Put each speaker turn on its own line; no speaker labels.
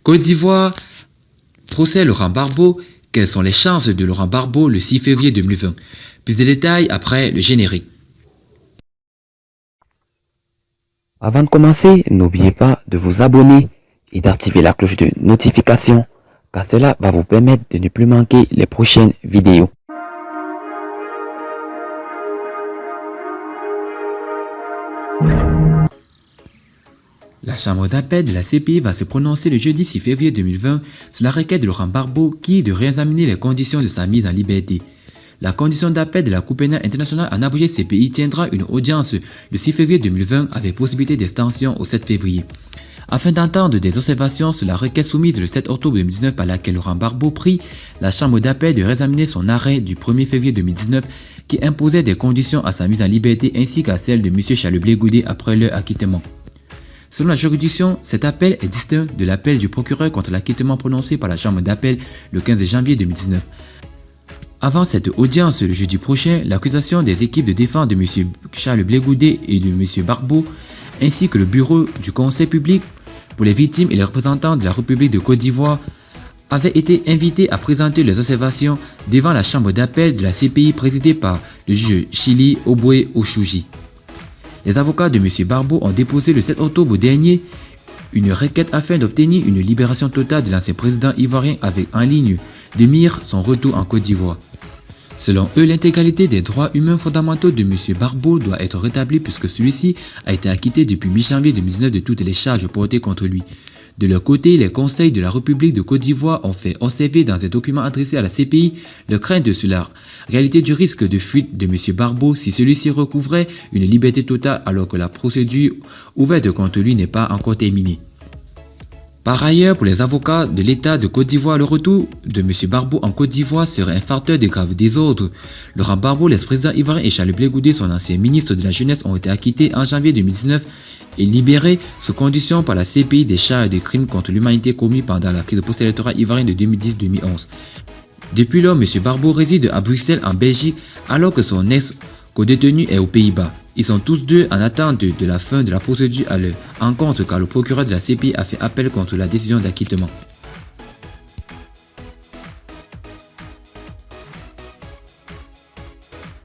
Côte d'Ivoire, procès Laurent Gbagbo. Quelles sont les chances de Laurent Gbagbo le 6 février 2020? Plus de détails après le générique.
Avant de commencer, n'oubliez pas de vous abonner et d'activer la cloche de notification, car cela va vous permettre de ne plus manquer les prochaines vidéos.
La chambre d'appel de la CPI va se prononcer le jeudi 6 février 2020 sur la requête de Laurent Gbagbo qui de réexaminer les conditions de sa mise en liberté. La condition d'appel de la Cour pénale internationale en abrégé CPI tiendra une audience le 6 février 2020 avec possibilité d'extension au 7 février. Afin d'entendre des observations sur la requête soumise le 7 octobre 2019 par laquelle Laurent Gbagbo prie la chambre d'appel de réexaminer son arrêt du 1er février 2019 qui imposait des conditions à sa mise en liberté ainsi qu'à celle de M. Charles Blé Goudé après leur acquittement. Selon la juridiction, cet appel est distinct de l'appel du procureur contre l'acquittement prononcé par la chambre d'appel le 15 janvier 2019. Avant cette audience, le jeudi prochain, l'accusation des équipes de défense de M. Charles Blé Goudé et de M. Gbagbo, ainsi que le bureau du Conseil public pour les victimes et les représentants de la République de Côte d'Ivoire avaient été invités à présenter leurs observations devant la chambre d'appel de la CPI présidée par le juge Chili Oboué Oshouji. Les avocats de M. Gbagbo ont déposé le 7 octobre dernier une requête afin d'obtenir une libération totale de l'ancien président ivoirien avec en ligne de mire son retour en Côte d'Ivoire. Selon eux, l'intégralité des droits humains fondamentaux de M. Gbagbo doit être rétablie puisque celui-ci a été acquitté depuis mi-janvier 2019 de toutes les charges portées contre lui. De leur côté, les conseils de la République de Côte d'Ivoire ont fait observer dans un document adressé à la CPI leur crainte sur la réalité du risque de fuite de M. Gbagbo si celui-ci recouvrait une liberté totale alors que la procédure ouverte contre lui n'est pas encore terminée. Par ailleurs, pour les avocats de l'État de Côte d'Ivoire, le retour de M. Gbagbo en Côte d'Ivoire serait un facteur de grave désordre. Laurent Gbagbo, l'ex-président ivoirien, et Charles Blé Goudé, son ancien ministre de la Jeunesse, ont été acquittés en janvier 2019 et libérés sous condition par la CPI des charges de crimes contre l'humanité commis pendant la crise post-électorale ivoirienne de 2010-2011. Depuis lors, M. Gbagbo réside à Bruxelles, en Belgique, alors que son ex-codétenu est aux Pays-Bas. Ils sont tous deux en attente de la fin de la procédure à leur encontre car le procureur de la CPI a fait appel contre la décision d'acquittement.